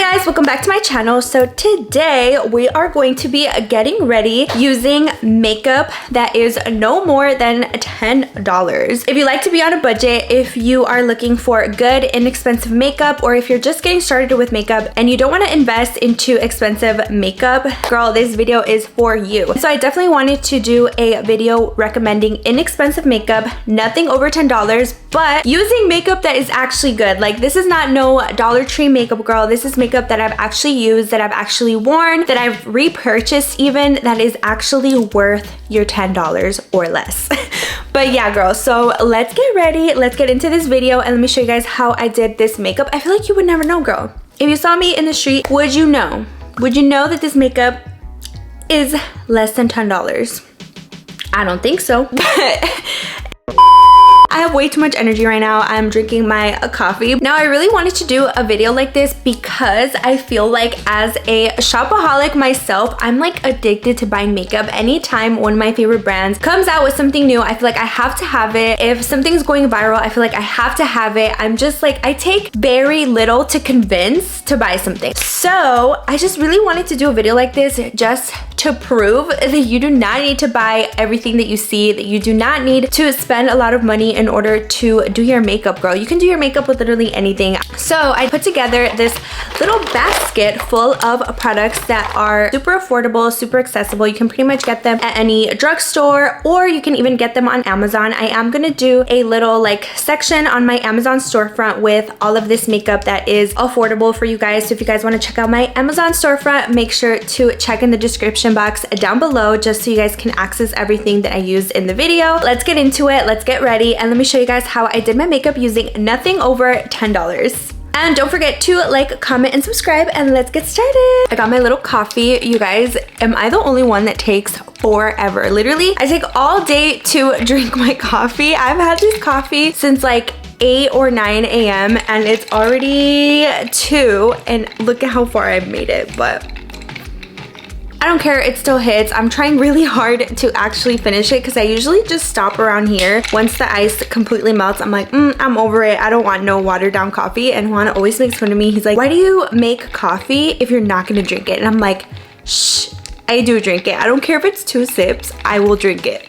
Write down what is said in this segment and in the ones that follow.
guys, welcome back to my channel. So today we are going to be getting ready using makeup that is no more than $10. If you like to be on a budget, if you are looking for good inexpensive makeup, or if you're just getting started with makeup and you don't want to invest into expensive makeup, girl, this video is for you. So I definitely wanted to do a video recommending inexpensive makeup, nothing over $10, but using makeup that is actually good. Like, this is not no Dollar Tree makeup, girl. This is makeup that I've actually used, that I've actually worn, that I've repurchased even, that is actually worth your $10 or less. But yeah, girl, so let's get ready. Let's get into this video and let me show you guys how I did this makeup. I feel like you would never know, girl. If you saw me in the street, would you know? Would you know that this makeup is less than $10? I don't think so, but I have way too much energy right now. I'm drinking my coffee. Now, I really wanted to do a video like this because I feel like as a shopaholic myself, I'm like addicted to buying makeup. Anytime one of my favorite brands comes out with something new, I feel like I have to have it. If something's going viral, I feel like I have to have it. I'm just like, I take very little to convince to buy something. So I just really wanted to do a video like this just to prove that you do not need to buy everything that you see, that you do not need to spend a lot of money in order to do your makeup, girl. You can do your makeup with literally anything. So I put together this little basket full of products that are super affordable, super accessible. You can pretty much get them at any drugstore, or you can even get them on Amazon. I am gonna do a little like section on my Amazon storefront with all of this makeup that is affordable for you guys. So if you guys want to check out my Amazon storefront, make sure to check in the description box down below just so you guys can access everything that I used in the video. Let's get into it. Let's get ready and let me show you guys how I did my makeup using nothing over $10. And don't forget to like, comment, and subscribe, and let's get started. I got my little coffee. You guys, am I the only one that takes forever? Literally, I take all day to drink my coffee. I've had this coffee since like 8 or 9 a.m. and it's already 2, and look at how far I've made it, but I don't care, it still hits. I'm trying really hard to actually finish it because I usually just stop around here. Once the ice completely melts, I'm like, I'm over it. I don't want no watered down coffee. And Juan always makes fun of me. He's like, why do you make coffee if you're not gonna drink it? And I'm like, shh, I do drink it. I don't care if it's 2 sips, I will drink it.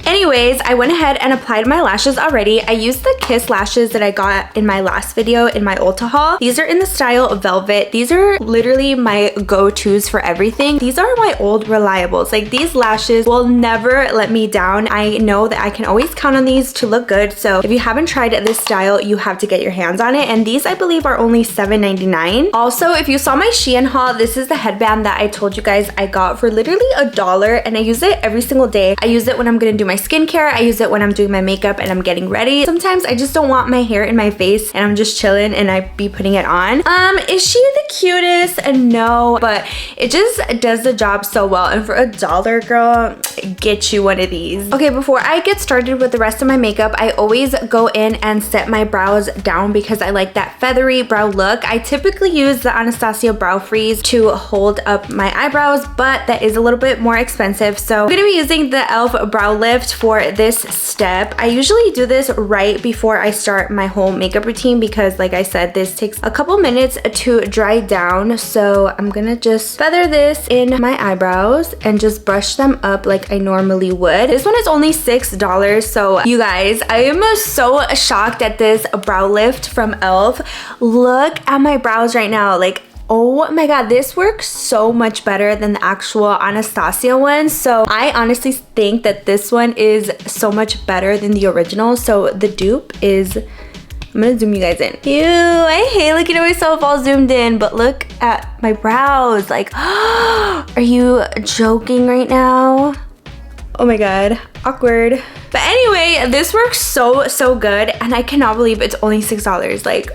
Anyways, I went ahead and applied my lashes already. I used the Kiss lashes that I got in my last video in my Ulta haul. These are in the style Velvet. These are literally my go-tos for everything. These are my old reliables. Like, these lashes will never let me down. I know that I can always count on these to look good. So if you haven't tried this style, you have to get your hands on it. And these, I believe, are only $7.99. Also, if you saw my Shein haul, this is the headband that I told you guys I got for literally $1, and I use it every single day. I use it when I'm gonna do my skincare. I use it when I'm doing my makeup and I'm getting ready. Sometimes I just don't want my hair in my face and I'm just chilling and I be putting it on. Is she the cutest? No, but it just does the job so well. And for $1, girl, get you one of these. Okay, before I get started with the rest of my makeup, I always go in and set my brows down because I like that feathery brow look. I typically use the Anastasia Brow Freeze to hold up my eyebrows, but that is a little bit more expensive. So I'm gonna be using the e.l.f. Brow Lift for this step. I usually do this right before I start my whole makeup routine because, like I said, this takes a couple minutes to dry down. So I'm gonna just feather this in my eyebrows and just brush them up like I normally would. This one is only $6. So you guys, I am so shocked at this brow lift from e.l.f. Look at my brows right now. Like, oh my god, this works so much better than the actual Anastasia one. So I honestly think that this one is so much better than the original. So the dupe is, I'm gonna zoom you guys in. Ew, I hate looking at myself all zoomed in, but look at my brows. Like, are you joking right now? Oh my god, awkward. But anyway, this works so good, and I cannot believe it's only $6. Like,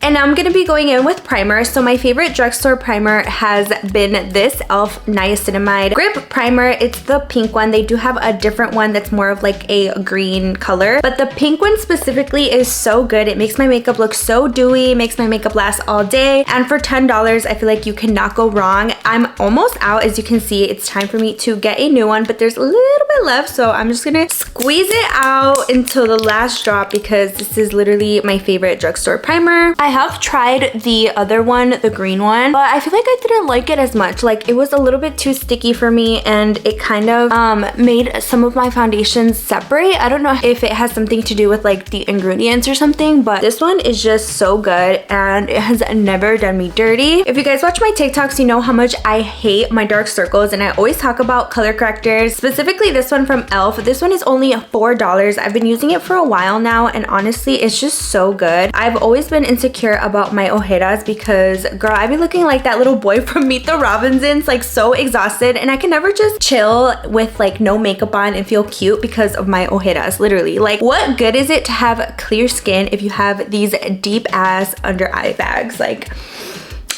and I'm gonna be going in with primer. So my favorite drugstore primer has been this e.l.f. Niacinamide Grip Primer. It's the pink one. They do have a different one that's more of like a green color, but the pink one specifically is so good. It makes my makeup look so dewy, makes my makeup last all day. And for $10, I feel like you cannot go wrong. I'm almost out. As you can see, it's time for me to get a new one, but there's a little bit left. So I'm just gonna squeeze it out until the last drop because this is literally my favorite drugstore primer. I have tried the other one, the green one, but I feel like I didn't like it as much. Like, it was a little bit too sticky for me, and it kind of made some of my foundations separate. I don't know if it has something to do with like the ingredients or something, but this one is just so good and it has never done me dirty. If you guys watch my TikToks, you know how much I hate my dark circles, and I always talk about color correctors, specifically this one from e.l.f. This one is only $4. I've been using it for a while now, and honestly, it's just so good. I've always been insecure about my ojeras because, girl, I be looking like that little boy from Meet the Robinsons, like so exhausted, and I can never just chill with like no makeup on and feel cute because of my ojeras, literally. Like, what good is it to have clear skin if you have these deep ass under eye bags? Like,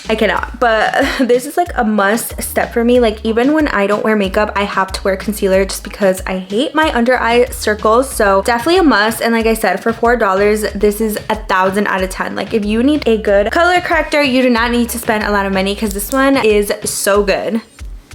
I cannot. But this is like a must step for me. Like, even when I don't wear makeup, I have to wear concealer just because I hate my under eye circles. So definitely a must. And like I said, for $4, this is 1,000 out of 10. Like, if you need a good color corrector, you do not need to spend a lot of money because this one is so good.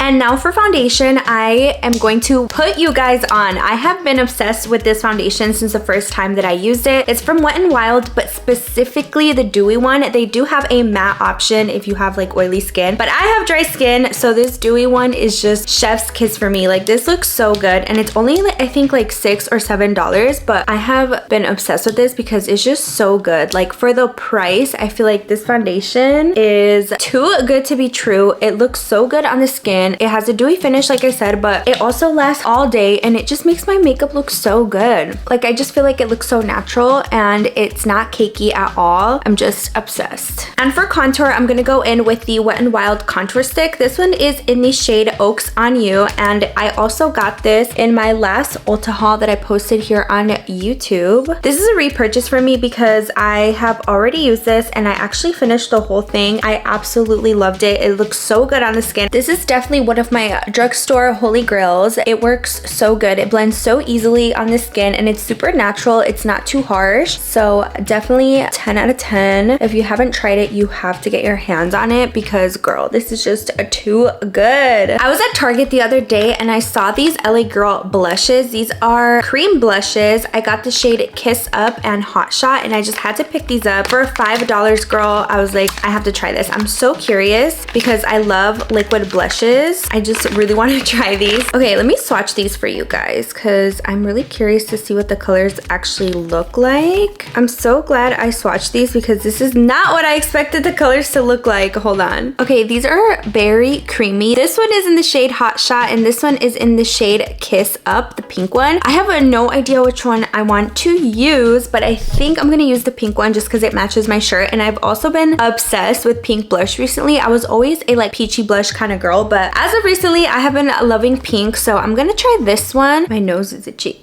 And now for foundation, I am going to put you guys on. I have been obsessed with this foundation since the first time that I used it. It's from Wet n Wild, but specifically the dewy one. They do have a matte option if you have like oily skin, but I have dry skin, so this dewy one is just chef's kiss for me. Like, this looks so good, and it's only I think like $6 or $7, but I have been obsessed with this because it's just so good. Like, for the price, I feel like this foundation is too good to be true. It looks so good on the skin. It has a dewy finish, like I said, but it also lasts all day, and it just makes my makeup look so good. Like, I just feel like it looks so natural, and it's not cakey at all. I'm just obsessed. And for contour, I'm gonna go in with the Wet n Wild contour stick. This one is in the shade Oaks on You, and I also got this in my last Ulta haul that I posted here on YouTube. This is a repurchase for me because I have already used this, and I actually finished the whole thing. I absolutely loved it. It looks so good on the skin. This is definitely one of my drugstore holy grails. It works so good. It blends so easily on the skin, and it's super natural. It's not too harsh. So definitely 10 out of 10. If you haven't tried it, you have to get your hands on it because, girl, this is just too good. I was at Target the other day and I saw these LA Girl blushes. These are cream blushes. I got the shade Kiss Up and Hot Shot, and I just had to pick these up for $5, girl. I was like, I have to try this. I'm so curious because I love liquid blushes. I just really want to try these. Okay, let me swatch these for you guys because I'm really curious to see what the colors actually look like. I'm so glad I swatched these because this is not what I expected the colors to look like. Hold on. Okay, these are very creamy. This one is in the shade Hot Shot, and this one is in the shade Kiss Up, the pink one. I have no idea which one I want to use, but I think I'm gonna use the pink one just because it matches my shirt. And I've also been obsessed with pink blush recently. I was always a like peachy blush kind of girl, but as of recently, I have been loving pink, so I'm gonna try this one. My nose is itchy.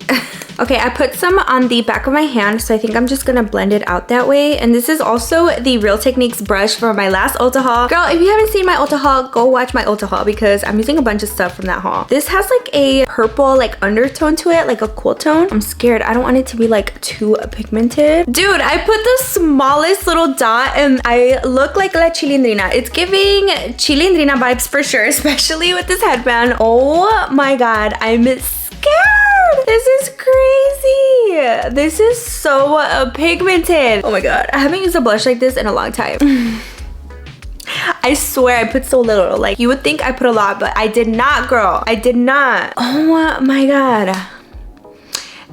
Okay, I put some on the back of my hand, so I think I'm just gonna blend it out that way. And this is also the Real Techniques brush from my last Ulta haul. Girl, if you haven't seen my Ulta haul, go watch my Ulta haul because I'm using a bunch of stuff from that haul. This has like a purple like undertone to it, like a cool tone. I'm scared. I don't want it to be like too pigmented. Dude, I put the smallest little dot and I look like La Chilindrina. It's giving Chilindrina vibes for sure, especially with this headband. Oh my god, I'm scared. This is crazy. This is so pigmented. Oh my god, I haven't used a blush like this in a long time. I swear I put so little. Like, you would think I put a lot, but I did not, girl. I did not. Oh my god.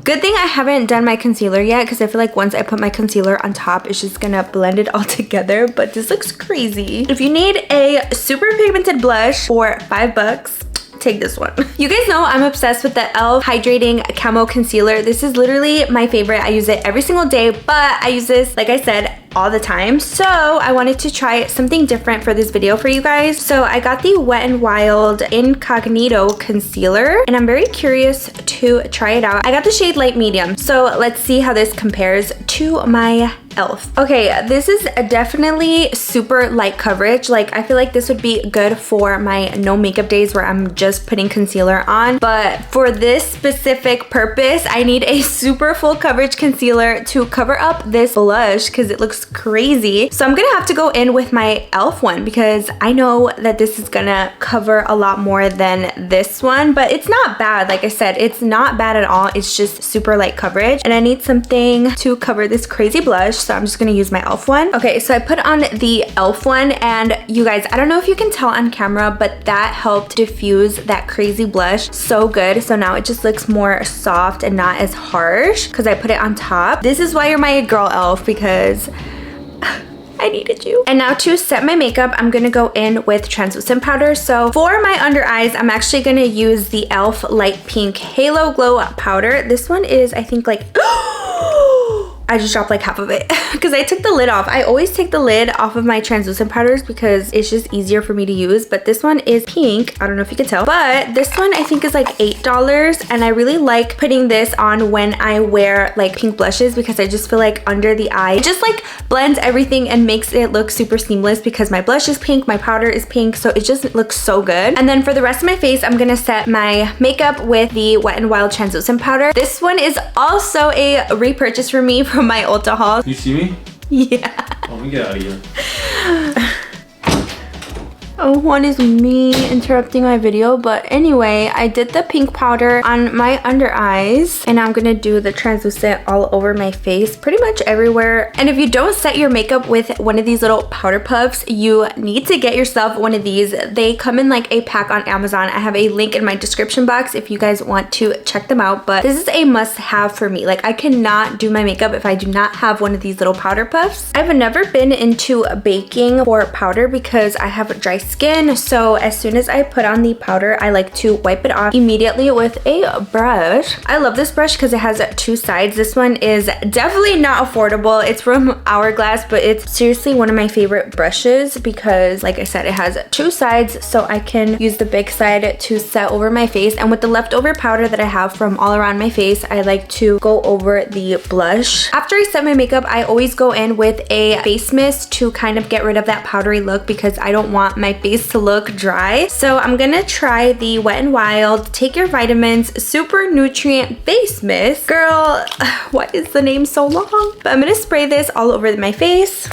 Good thing I haven't done my concealer yet because I feel like once I put my concealer on top, it's just gonna blend it all together, but this looks crazy. If you need a super pigmented blush for $5, take this one. You guys know I'm obsessed with the e.l.f. Hydrating Camo Concealer. This is literally my favorite. I use it every single day, but I use this, like I said, all the time. So I wanted to try something different for this video for you guys. So I got the Wet n Wild Incognito Concealer, and I'm very curious to try it out. I got the shade Light Medium. So let's see how this compares to my e.l.f. Okay, this is definitely super light coverage. Like, I feel like this would be good for my no makeup days where I'm just putting concealer on. But for this specific purpose, I need a super full coverage concealer to cover up this blush because it looks crazy. So I'm gonna have to go in with my e.l.f. one because I know that this is gonna cover a lot more than this one, but it's not bad. Like I said, it's not bad at all. It's just super light coverage, and I need something to cover this crazy blush. so I'm just gonna use my e.l.f. one. Okay, so I put on the e.l.f. one, and you guys, I don't know if you can tell on camera, but that helped diffuse that crazy blush so good. So now it just looks more soft and not as harsh because I put it on top. This is why you're my girl, e.l.f., because I needed you. And now to set my makeup, I'm gonna go in with translucent powder. So for my under eyes, I'm actually gonna use the e.l.f. Light Pink Halo Glow powder. This one is, I think, like I just dropped like half of it because I took the lid off. I always take the lid off of my translucent powders because it's just easier for me to use. But this one is pink. I don't know if you can tell, but this one I think is like $8. And I really like putting this on when I wear like pink blushes because I just feel like under the eye, it just like blends everything and makes it look super seamless because my blush is pink, my powder is pink. So it just looks so good. And then for the rest of my face, I'm gonna set my makeup with the Wet n Wild translucent powder. This one is also a repurchase for me from my Ulta haul. You see me? Yeah. Oh, let me get out of here. Oh, what is me interrupting my video? But anyway, I did the pink powder on my under eyes, and I'm gonna do the translucent all over my face, pretty much everywhere. And if you don't set your makeup with one of these little powder puffs, you need to get yourself one of these. They come in like a pack on Amazon. I have a link in my description box if you guys want to check them out, but this is a must-have for me. Like, I cannot do my makeup if I do not have one of these little powder puffs. I've never been into baking for powder because I have dry skin, so as soon as I put on the powder, I like to wipe it off immediately with a brush. I love this brush because it has two sides. This one is definitely not affordable. It's from Hourglass, but it's seriously one of my favorite brushes because, like I said, it has two sides, so I can use the big side to set over my face. And with the leftover powder that I have from all around my face, I like to go over the blush. After I set my makeup, I always go in with a face mist to kind of get rid of that powdery look because I don't want my face to look dry. So I'm gonna try the Wet n Wild Take Your Vitamins Super Nutrient Face Mist. Girl, why is the name so long? But I'm gonna spray this all over my face.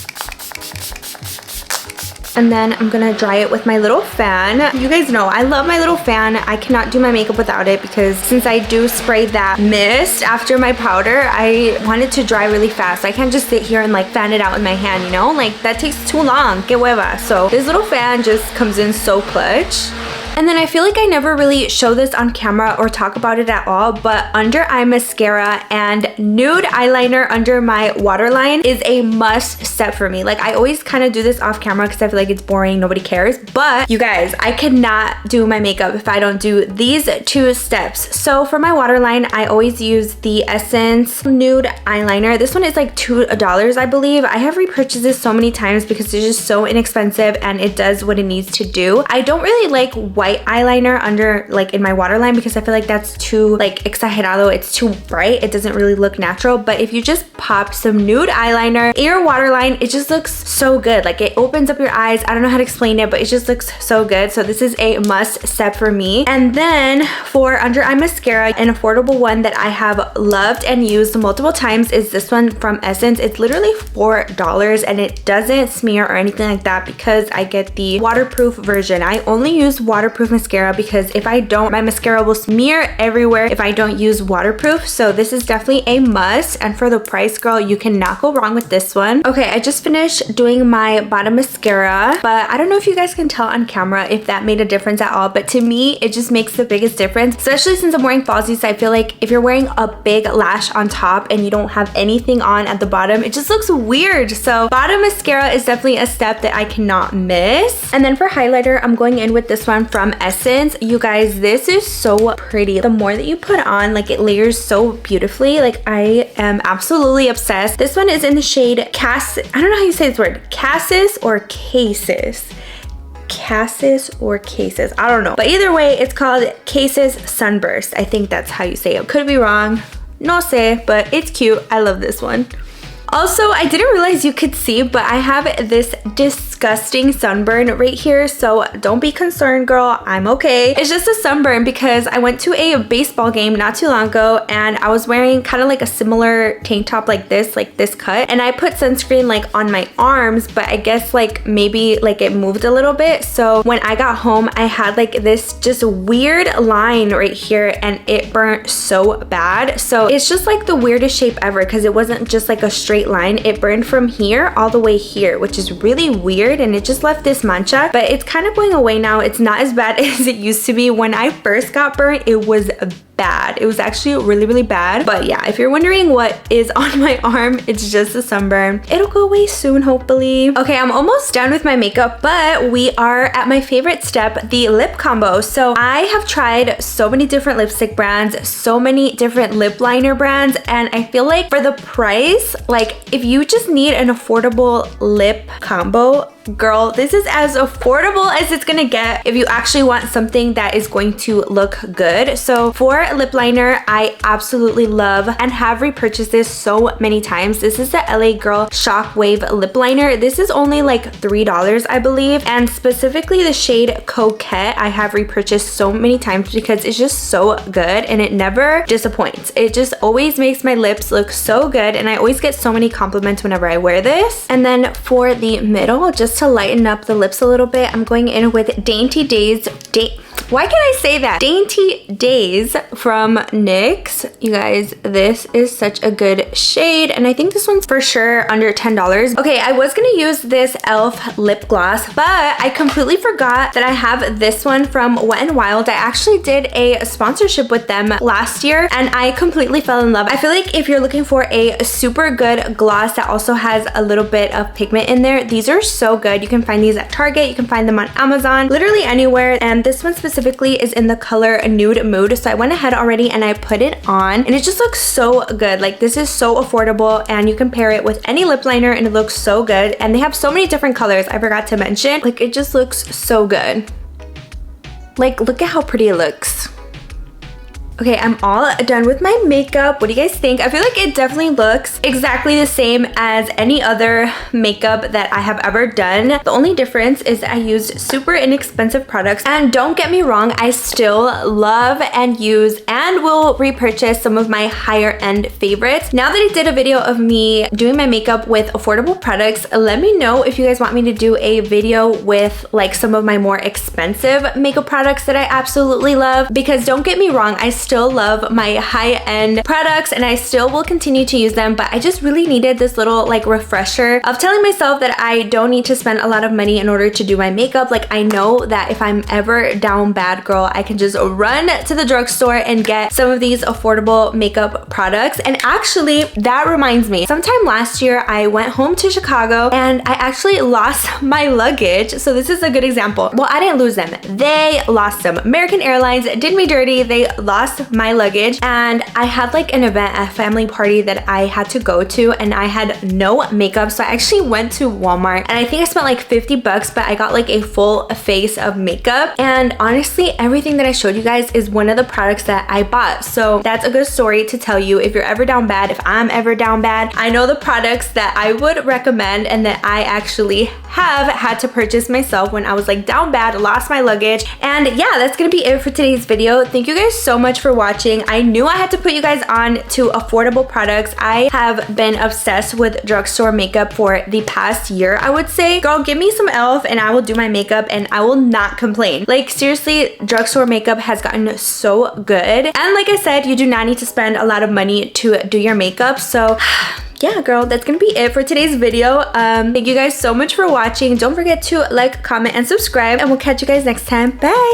And then I'm gonna dry it with my little fan. You guys know I love my little fan. I cannot do my makeup without it because since I do spray that mist after my powder, I want it to dry really fast. I can't just sit here and like fan it out with my hand, you know? Like, that takes too long. Que hueva. So this little fan just comes in so clutch. And then I feel like I never really show this on camera or talk about it at all, but under eye mascara and nude eyeliner under my waterline is a must set for me. Like, I always kind of do this off camera because I feel like it's boring, nobody cares. But you guys, I cannot do my makeup if I don't do these two steps. So for my waterline, I always use the Essence nude eyeliner. This one is like $2, I believe. I have repurchased this so many times because it's just so inexpensive and it does what it needs to do. I don't really like white eyeliner under, like, in my waterline because I feel like that's too like exagerado. It's too bright. It doesn't really look natural. But if you just pop some nude eyeliner in your waterline, it just looks so good. Like, it opens up your eyes. I don't know how to explain it, but it just looks so good. So this is a must step for me. And then for under eye mascara, an affordable one that I have loved and used multiple times is this one from Essence. It's literally $4 and it doesn't smear or anything like that because I get the waterproof version. I only use waterproof mascara because if I don't, my mascara will smear everywhere if I don't use waterproof. So this is definitely a must, and for the price, girl, you cannot go wrong with this one. Okay, I just finished doing my bottom mascara, but I don't know if you guys can tell on camera if that made a difference at all, but to me it just makes the biggest difference, especially since I'm wearing falsies. I feel like if you're wearing a big lash on top and you don't have anything on at the bottom, it just looks weird. So bottom mascara is definitely a step that I cannot miss. And then for highlighter, I'm going in with this one from Essence. You guys, this is so pretty. The more that you put on, like, it layers so beautifully. Like, I am absolutely obsessed. This one is in the shade Cassis. I don't know how you say this word. Cassis or Cases? Cassis or Cases, I don't know. But either way, it's called Cases Sunburst. I think that's how you say it. Could be wrong. No sé, but it's cute. I love this one. Also, I didn't realize you could see, but I have this disgusting sunburn right here, so don't be concerned, girl. I'm okay. It's just a sunburn because I went to a baseball game not too long ago and I was wearing kind of like a similar tank top like this cut, and I put sunscreen like on my arms, but I guess like maybe like it moved a little bit. So when I got home, I had like this just weird line right here and it burnt so bad. So it's just like the weirdest shape ever because it wasn't just like a straight straight line. It burned from here all the way here, which is really weird, and it just left this mancha, but it's kind of going away now. It's not as bad as it used to be. When I first got burnt, it was bad. It was actually really, really bad. But yeah, if you're wondering what is on my arm, it's just a sunburn. It'll go away soon, hopefully. Okay, I'm almost done with my makeup, but we are at my favorite step, the lip combo. So I have tried so many different lipstick brands, so many different lip liner brands, and I feel like for the price, like if you just need an affordable lip combo, girl, this is as affordable as it's gonna get if you actually want something that is going to look good. So for lip liner, I absolutely love and have repurchased this so many times. This is the LA Girl Shockwave lip liner. This is only like $3, I believe, and specifically the shade Coquette I have repurchased so many times because it's just so good and it never disappoints. It just always makes my lips look so good, and I always get so many compliments whenever I wear this. And then for the middle, just to lighten up the lips a little bit, I'm going in with Dainty Days. Why can I say that? Dainty Days from NYX. You guys, this is such a good shade, and I think this one's for sure under $10. Okay, I was gonna use this e.l.f. lip gloss, but I completely forgot that I have this one from Wet n Wild. I actually did a sponsorship with them last year, and I completely fell in love. I feel like if you're looking for a super good gloss that also has a little bit of pigment in there, these are so good. You can find these at Target, you can find them on Amazon, literally anywhere, and this one specifically is in the color Nude Mood. So I went ahead already and I put it on, and it just looks so good. Like, this is so affordable, and you can pair it with any lip liner and it looks so good. And they have so many different colors I forgot to mention. Like, it just looks so good. Like, look at how pretty it looks. Okay, I'm all done with my makeup. What do you guys think? I feel like it definitely looks exactly the same as any other makeup that I have ever done. The only difference is that I used super inexpensive products, and don't get me wrong, I still love and use and will repurchase some of my higher end favorites. Now that I did a video of me doing my makeup with affordable products, let me know if you guys want me to do a video with like some of my more expensive makeup products that I absolutely love, because don't get me wrong, I still love my high-end products and I still will continue to use them, but I just really needed this little like refresher of telling myself that I don't need to spend a lot of money in order to do my makeup. Like, I know that if I'm ever down bad, girl, I can just run to the drugstore and get some of these affordable makeup products. And actually, that reminds me, sometime last year I went home to Chicago and I actually lost my luggage. So this is a good example. Well, I didn't lose them, they lost them. American Airlines did me dirty. They lost my luggage, and I had like an event, a family party that I had to go to, and I had no makeup. So I actually went to Walmart and I think I spent like 50 bucks, but I got like a full face of makeup. And honestly, everything that I showed you guys is one of the products that I bought. So that's a good story to tell you if you're ever down bad, if I'm ever down bad. I know the products that I would recommend and that I actually have had to purchase myself when I was like down bad, lost my luggage. And yeah, that's gonna be it for today's video. Thank you guys so much for watching. I knew I had to put you guys on to affordable products. I have been obsessed with drugstore makeup for the past year, I would say. Girl, give me some e.l.f. and I will do my makeup and I will not complain. Like, seriously, drugstore makeup has gotten so good. And like I said, you do not need to spend a lot of money to do your makeup. So yeah, girl, that's gonna be it for today's video. Thank you guys so much for watching. Don't forget to like, comment, and subscribe, and we'll catch you guys next time. Bye.